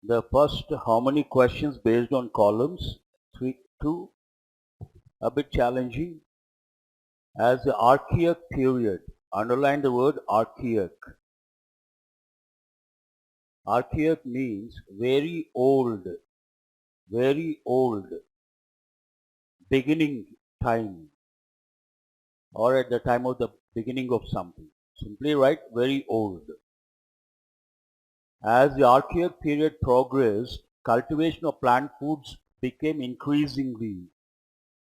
The first, how many questions based on columns? 2, a bit challenging. As the archaic period, underline the word archaic. Archaic means very old, beginning time, or at the time of the beginning of something. Simply write very old. As the archaic period progressed, cultivation of plant foods became increasingly.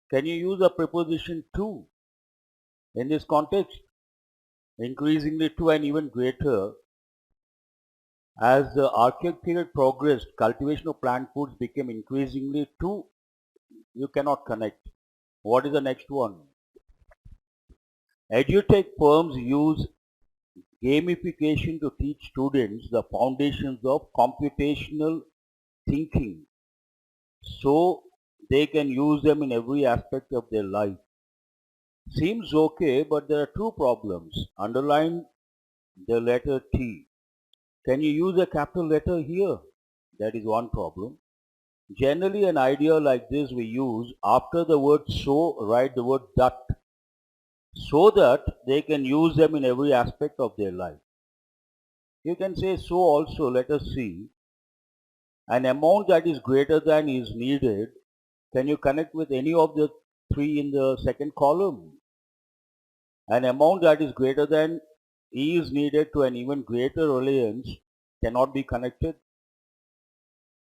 Can you use a preposition to in this context? Increasingly to and even greater. As the archaic period progressed, cultivation of plant foods became increasingly to. You cannot connect. What is the next one? EduTech firms use gamification to teach students the foundations of computational thinking so they can use them in every aspect of their life. Seems okay, but there are two problems. Underline the letter T. Can you use a capital letter here? That is one problem. Generally, an idea like this we use after the word so, write the word that, so that they can use them in every aspect of their life. You can say so also. Let us see. An amount that is greater than is needed. Can you connect with any of the three in the second column? An amount that is greater than is needed to an even greater reliance cannot be connected.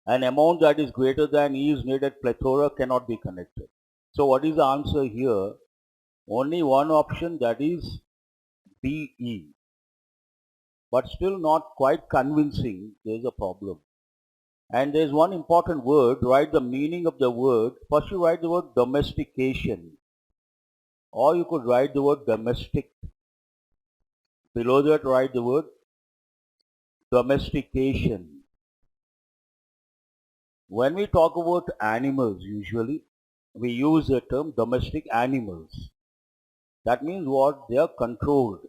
An amount that is greater than is needed plethora cannot be connected. So what is the answer here? Only one option, that is BE. But still not quite convincing. There is a problem. And there is one important word. Write the meaning of the word. First you write the word domestication. Or you could write the word domestic. Below that write the word domestication. When we talk about animals, usually we use the term domestic animals. That means what? They are controlled.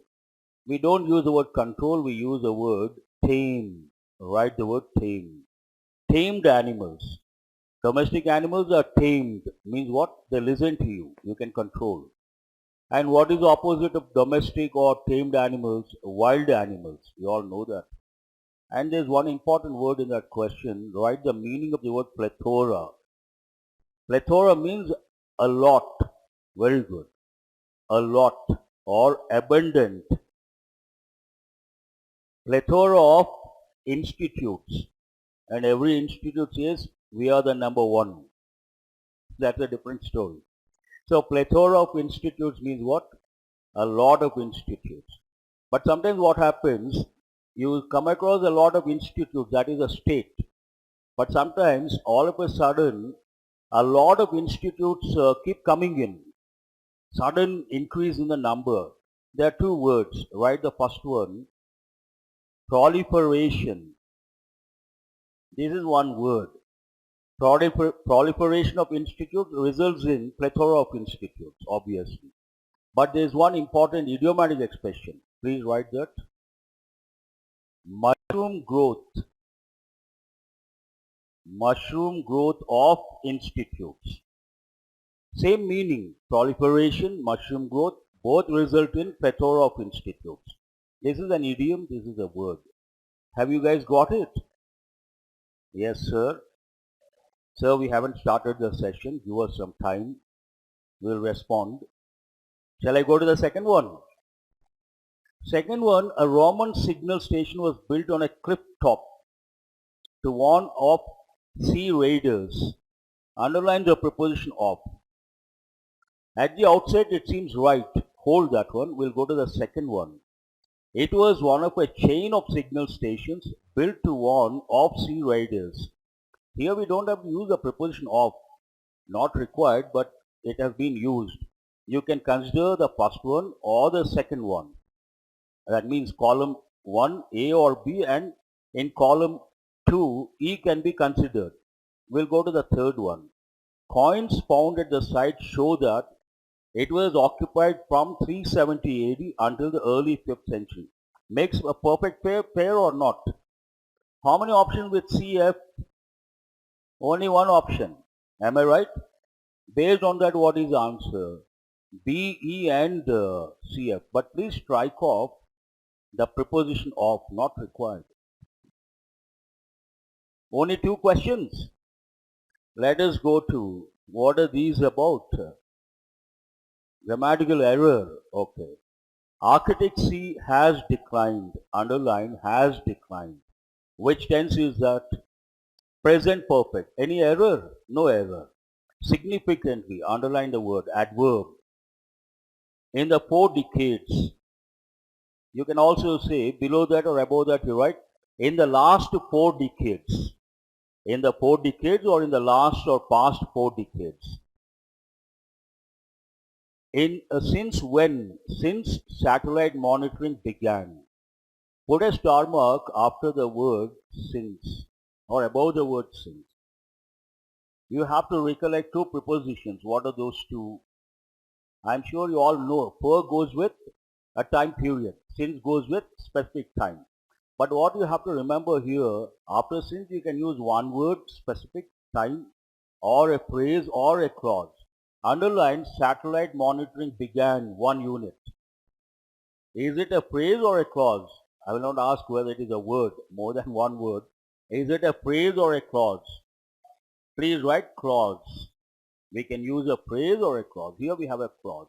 We don't use the word control, we use the word tame. Write the word tame. Tamed animals. Domestic animals are tamed. Means what? They listen to you. You can control. And what is the opposite of domestic or tamed animals? Wild animals. You all know that. And there's one important word in that question. Write the meaning of the word plethora. Plethora means a lot. Very good. A lot or abundant. Plethora of institutes. And every institute says we are the number one. That's a different story. So plethora of institutes means what? A lot of institutes. But sometimes what happens, you come across a lot of institutes, that is a state. But sometimes all of a sudden, a lot of institutes keep coming in. Sudden increase in the number. There are two words. Write the first one. Proliferation. This is one word. Proliferation of institutes results in plethora of institutes, obviously. But there is one important idiomatic expression. Please write that. Mushroom growth. Mushroom growth of institutes. Same meaning. Proliferation, mushroom growth, both result in plethora of institutes. This is an idiom, this is a word. Have you guys got it? Yes, sir. Sir, we haven't started the session. Give us some time. We'll respond. Shall I go to the second one? Second one, a Roman signal station was built on a cliff top to warn of sea raiders. Underline the preposition of. At the outset, it seems right. Hold that one. We'll go to the second one. It was one of a chain of signal stations built to warn of sea raiders. Here we don't have to use the preposition of. Not required, but it has been used. You can consider the first one or the second one. That means column 1, A or B, and in column 2, E can be considered. We'll go to the third one. Coins found at the site show that it was occupied from 370 AD until the early 5th century. Makes a perfect pair or not? How many options with CF? Only one option. Am I right? Based on that, what is the answer? B, E and CF. But please strike off the preposition of, not required. Only 2 questions. Let us go to what are these about? Grammatical error. Okay. Architecture has declined. Underline has declined. Which tense is that? Present perfect. Any error? No error. Significantly, underline the word adverb. In the 4 decades. You can also say below that or above that, you write in the last 4 decades. In the 4 decades or in the last or past 4 decades. Since when? Since satellite monitoring began. Put a star mark after the word since or above the word since. You have to recollect 2 prepositions. What are those 2? I'm sure you all know. Per goes with a time period. Since goes with specific time. But what you have to remember here, after since you can use one word, specific time, or a phrase or a clause. Underline satellite monitoring began 1 unit. Is it a phrase or a clause? I will not ask whether it is a word, more than 1 word. Is it a phrase or a clause? Please write clause. We can use a phrase or a clause. Here we have a clause.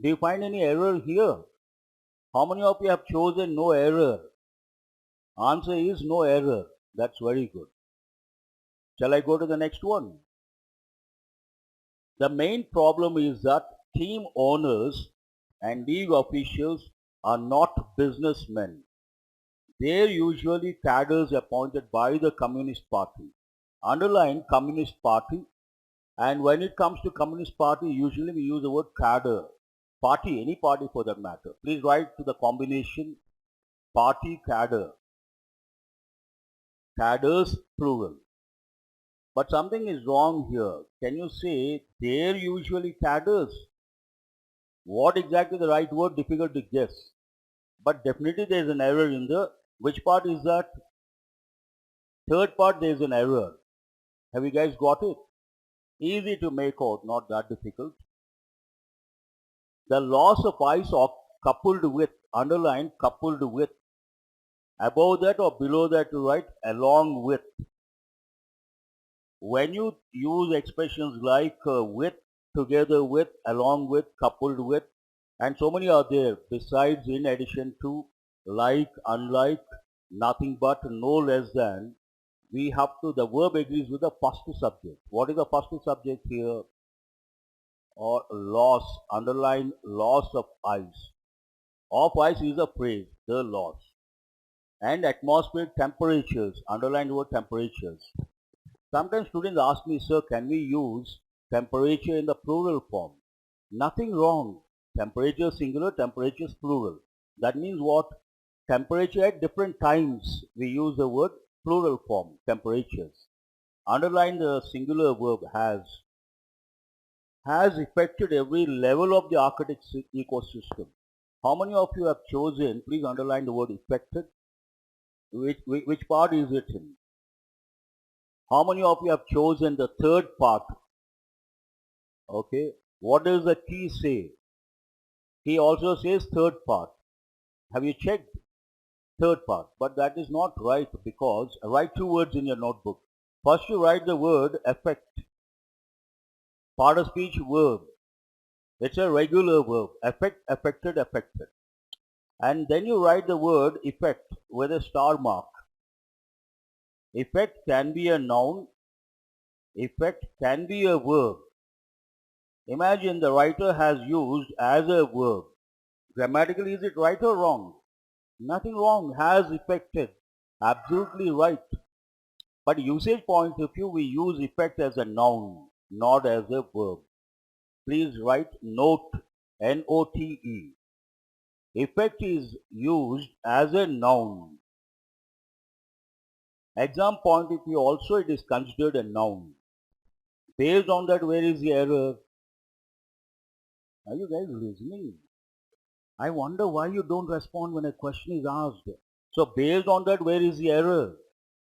Do you find any error here? How many of you have chosen no error? Answer is no error. That's very good. Shall I go to the next one? The main problem is that team owners and league officials are not businessmen. They are usually cadres appointed by the Communist Party. Underline Communist Party, and when it comes to Communist Party, usually we use the word cadre. Party, any party for that matter. Please write to the combination party cadre. Cadres plural. But something is wrong here. Can you say they're usually cadres? What exactly the right word? Difficult to guess. But definitely there is an error in the, which part is that? Third part, there is an error. Have you guys got it? Easy to make out, not that difficult. The loss of ice coupled with, underline coupled with. Above that or below that you write along with. When you use expressions like with, together with, along with, coupled with, and so many are there besides, in addition to, like, unlike, nothing but, no less than, we have to, the verb agrees with the first subject. What is the first subject here? Or loss, underline loss of ice. Of ice is a phrase, the loss. And atmospheric temperatures, underline the word temperatures. Sometimes students ask me, sir, can we use temperature in the plural form? Nothing wrong. Temperature singular, temperatures plural. That means what? Temperature at different times we use the word plural form, temperatures. Underline the singular verb has. Has affected every level of the architect's ecosystem. How many of you have chosen, please underline the word affected. Which part is it in? How many of you have chosen the third part? Okay. What does the key say? He also says third part. Have you checked? Third part. But that is not right, because write 2 words in your notebook. First you write the word affect. Part of speech verb. It's a regular verb. Affect, affected, affected. And then you write the word effect with a star mark. Effect can be a noun. Effect can be a verb. Imagine the writer has used as a verb. Grammatically, is it right or wrong? Nothing wrong. Has affected. Absolutely right. But usage point of view, we use effect as a noun, not as a verb. Please write note, N-O-T-E. Effect is used as a noun. Exam point of view also, it is considered a noun. Based on that, where is the error? Are you guys listening? I wonder why you don't respond when a question is asked. So based on that, where is the error?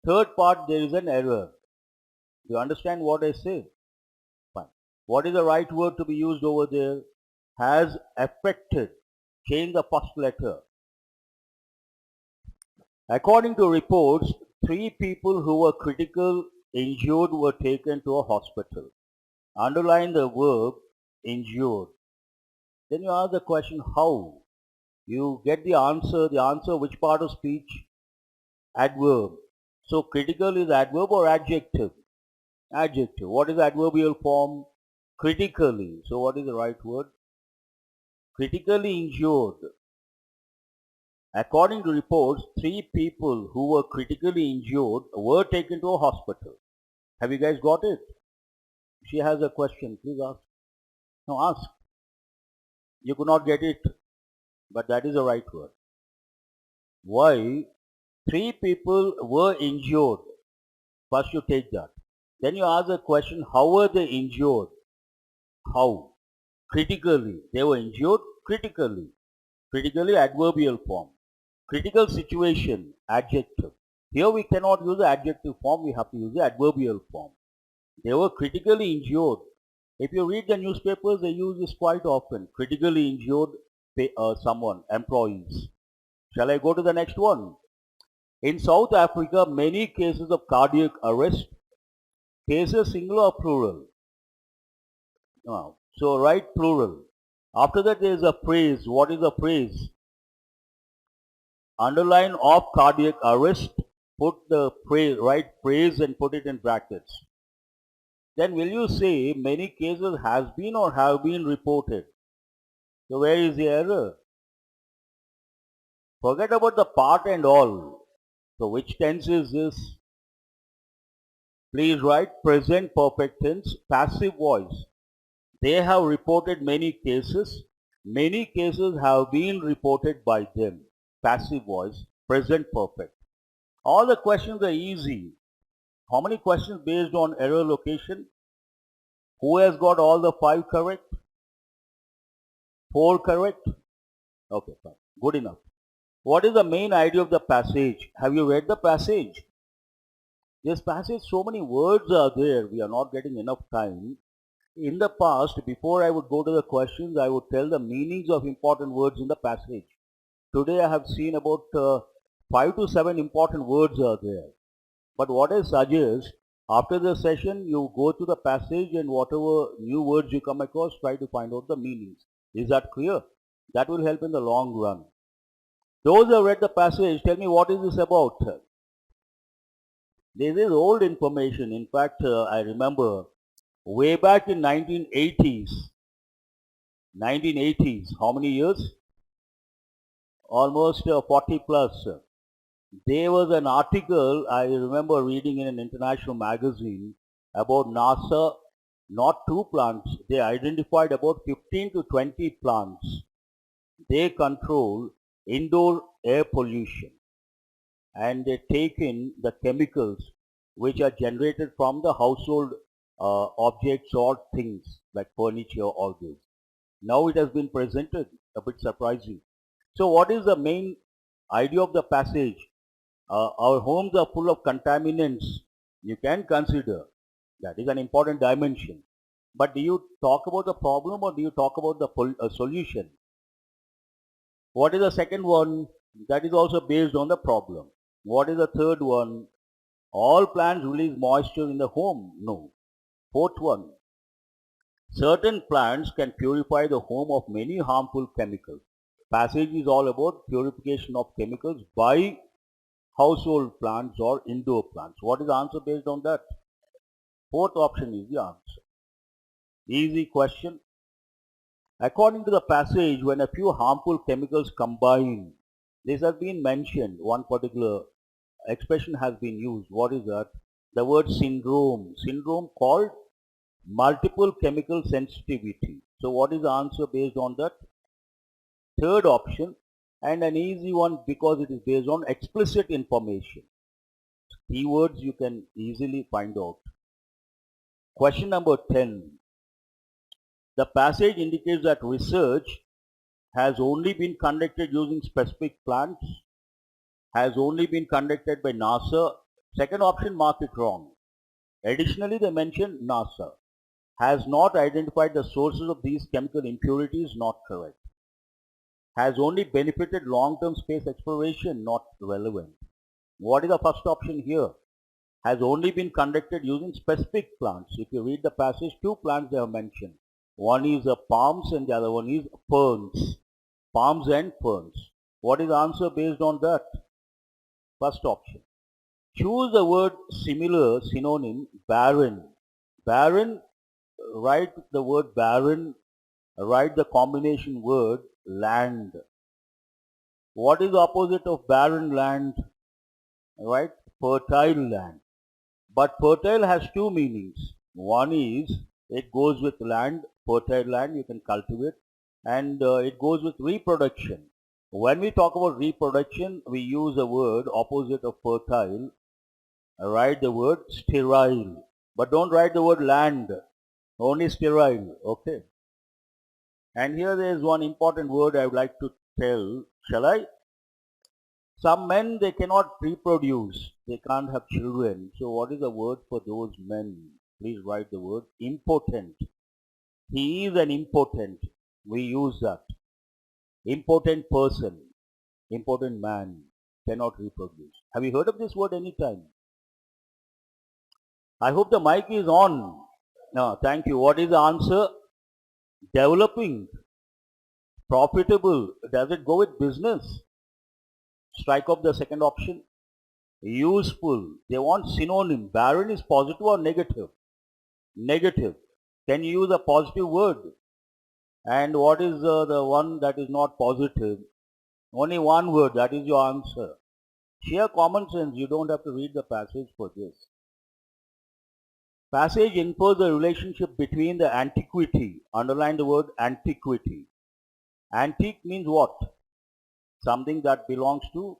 Third part, there is an error. You understand what I say? Fine. What is the right word to be used over there? Has affected. Change the first letter. According to reports, 3 people who were critical injured were taken to a hospital. Underline the verb injured. Then you ask the question how. You get the answer which part of speech? Adverb. So critical is adverb or adjective? Adjective. What is the adverbial form? Critically. So what is the right word? Critically injured. According to reports, 3 people who were critically injured were taken to a hospital. Have you guys got it? She has a question. Please ask. No, ask. You could not get it, but that is the right word. Why? 3 people were injured. First you take that. Then you ask the question, how were they injured? How? Critically. They were injured critically. Critically, adverbial form. Critical situation, adjective. Here we cannot use the adjective form, we have to use the adverbial form. They were critically injured. If you read the newspapers, they use this quite often. Critically injured someone, employees. Shall I go to the next one? In South Africa, many cases of cardiac arrest. Cases singular or plural? No. So write plural. After that there is a phrase. What is the phrase? Underline of cardiac arrest. Put the phrase, write phrase and put it in brackets. Then will you say many cases has been or have been reported? So where is the error? Forget about the part and all. So which tense is this? Please write present perfect tense, passive voice. They have reported many cases. Many cases have been reported by them. Passive voice, present perfect. All the questions are easy. How many questions based on error location? Who has got all the 5 correct? 4 correct? Okay, fine. Good enough. What is the main idea of the passage? Have you read the passage? This passage, so many words are there. We are not getting enough time. In the past, before I would go to the questions, I would tell the meanings of important words in the passage. Today I have seen about 5 to 7 important words are there. But what I suggest, after the session, you go to the passage and whatever new words you come across, try to find out the meanings. Is that clear? That will help in the long run. Those who have read the passage, tell me what is this about? This is old information. In fact, I remember way back in 1980s, how many years? Almost 40 plus. There was an article I remember reading in an international magazine about NASA, not 2 plants, they identified about 15 to 20 plants. They control indoor air pollution and they take in the chemicals which are generated from the household objects or things like furniture or this. Now it has been presented, a bit surprising. So what is the main idea of the passage? Our homes are full of contaminants. You can consider that is an important dimension. But do you talk about the problem or do you talk about the solution? What is the second one? That is also based on the problem. What is the third one? All plants release moisture in the home? No. Fourth one. Certain plants can purify the home of many harmful chemicals. Passage is all about purification of chemicals by household plants or indoor plants. What is the answer based on that? Fourth option is the answer. Easy question. According to the passage, when a few harmful chemicals combine, this has been mentioned, one particular expression has been used. What is that? The word syndrome. Syndrome called multiple chemical sensitivity. So what is the answer based on that? Third option, and an easy one because it is based on explicit information. Keywords you can easily find out. Question number 10. The passage indicates that research has only been conducted using specific plants, has only been conducted by NASA, Second option, mark it wrong. Additionally, they mentioned NASA has not identified the sources of these chemical impurities, not correct. Has only benefited long-term space exploration, not relevant. What is the first option here? Has only been conducted using specific plants. If you read the passage, two plants they have mentioned. One is palms and the other one is ferns. Palms and ferns. What is the answer based on that? First option. Choose the word similar synonym barren. Barren, write the word barren, write the combination word land. What is the opposite of barren land? Right? Fertile land. But fertile has two meanings. One is it goes with land, fertile land you can cultivate, and it goes with reproduction. When we talk about reproduction, we use a word opposite of fertile. Write the word sterile. But don't write the word land, only sterile. Okay. And here there is one important word I would like to tell. Shall I? Some men, they cannot reproduce. They can't have children. So what is the word for those men? Please write the word impotent. He is an impotent. We use that. Impotent person, impotent man, cannot reproduce. Have you heard of this word any time? I hope the mic is on. No, thank you. What is the answer? Developing. Profitable. Does it go with business? Strike off the second option. Useful. They want synonym. Barren is positive or negative? Negative. Can you use a positive word? And what is the one that is not positive? Only one word. That is your answer. Sheer common sense. You don't have to read the passage for this. Passage infers the relationship between the antiquity. Underline the word antiquity. Antique means what? Something that belongs to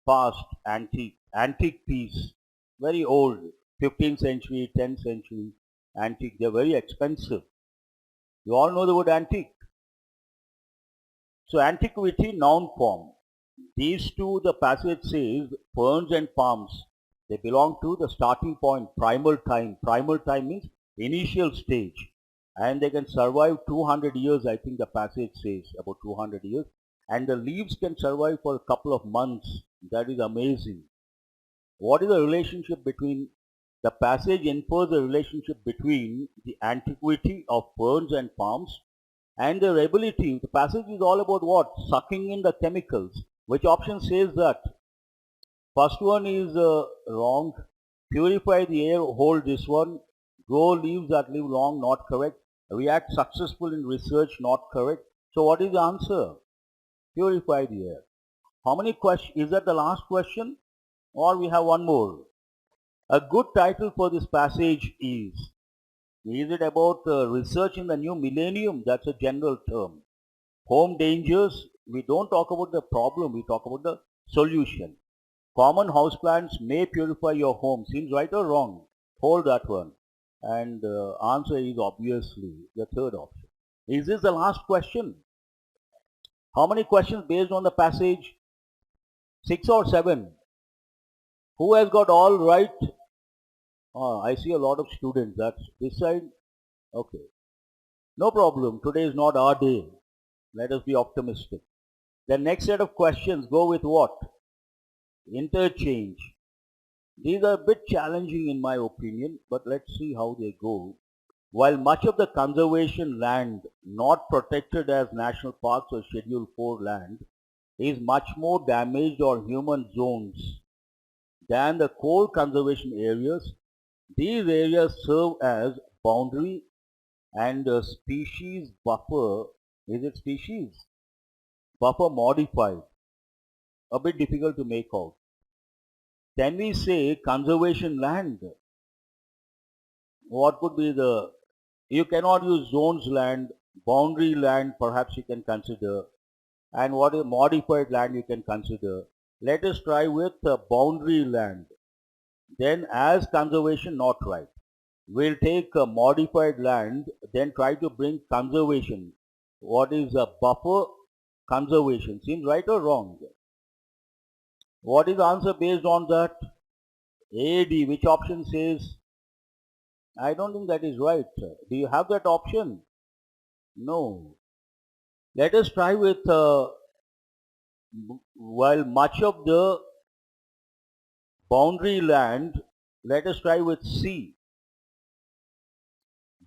past, antique. Antique piece. Very old. 15th century, 10th century. Antique. They're very expensive. You all know the word antique. So antiquity, noun form. These two, the passage says, ferns and palms. They belong to the starting point, primal time. Primal time means initial stage. And they can survive 200 years, I think the passage says, about 200 years. And the leaves can survive for a couple of months. That is amazing. What is the relationship between, the passage infers the relationship between the antiquity of ferns and palms and their ability. The passage is all about what? Sucking in the chemicals. Which option says that? First one is wrong. Purify the air, hold this one. Grow leaves that live long, not correct. React successful in research, not correct. So what is the answer? Purify the air. How many questions? Is that the last question? Or we have one more? A good title for this passage is it about research in the new millennium? That's a general term. Home dangers, we don't talk about the problem, we talk about the solution. Common houseplants may purify your home. Seems right or wrong? Hold that one. And answer is obviously the third option. Is this the last question? How many questions based on the passage? 6 or 7? Who has got all right? I see a lot of students. That's this side. Okay. No problem. Today is not our day. Let us be optimistic. The next set of questions go with what? Interchange. These are a bit challenging in my opinion, but let's see how they go. While much of the conservation land not protected as national parks or Schedule 4 land is much more damaged or human zones than the core conservation areas, these areas serve as boundary and species buffer. Is it species? Buffer modified. A bit difficult to make out. Can we say conservation land? What could be the, you cannot use zones land, boundary land perhaps you can consider, and what is modified land you can consider. Let us try with boundary land. Then as conservation, not right. We'll take a modified land, then try to bring conservation. What is a buffer? Conservation. Seems right or wrong? What is the answer based on that? AD, which option says? I don't think that is right. Do you have that option? No. Let us try with, while much of the boundary land, let us try with C.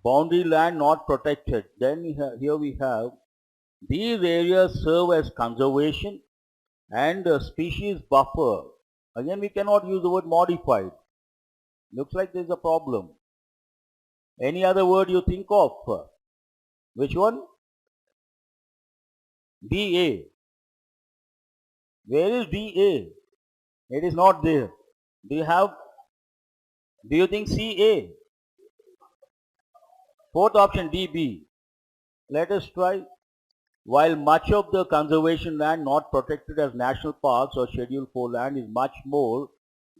Boundary land not protected. Then here we have, these areas serve as conservation and species buffer. Again, we cannot use the word modified. Looks like there's a problem. Any other word you think of? Which one? DA. Where is DA? It is not there. Do you think CA? Fourth option, DB. Let us try. While much of the conservation land not protected as national parks or Schedule 4 land is much more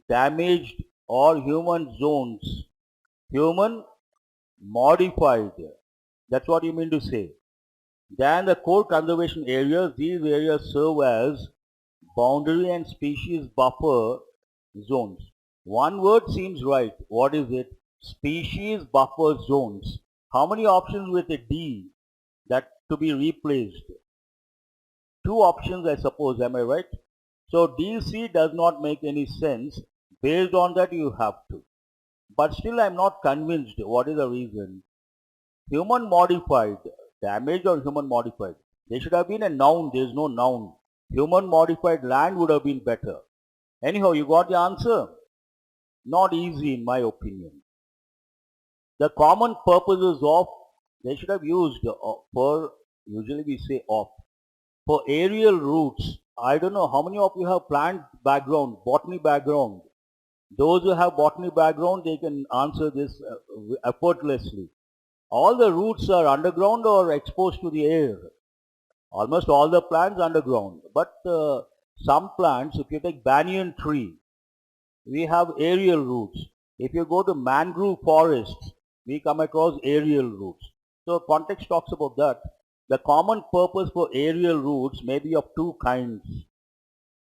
damaged or human zones, human modified, that's what you mean to say, than the core conservation areas, these areas serve as boundary and species buffer zones. One word seems right. What is it? Species buffer zones. How many options with a D that to be replaced? Two options, I suppose. Am I right? So DC does not make any sense. Based on that, you have to. But still, I'm not convinced. What is the reason? Human modified, damaged or human modified? There should have been a noun. There is no noun. Human modified land would have been better. Anyhow, you got the answer? Not easy in my opinion. The common purposes of, they should have used for, usually we say of. For aerial roots, I don't know how many of you have plant background, botany background. Those who have botany background, they can answer this effortlessly. All the roots are underground or exposed to the air. Almost all the plants underground. But some plants, if you take banyan tree, we have aerial roots. If you go to mangrove forests, we come across aerial roots. So context talks about that. The common purpose for aerial roots may be of two kinds.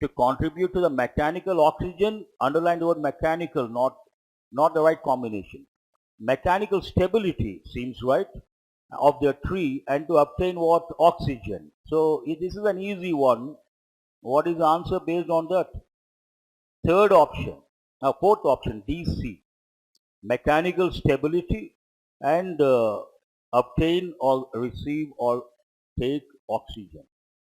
To contribute to the mechanical oxygen, underline the word mechanical, not the right combination. Mechanical stability seems right of the tree, and to obtain what? Oxygen. So this is an easy one. What is the answer based on that? Third option. Now fourth option, DC. Mechanical stability and obtain or receive or take oxygen.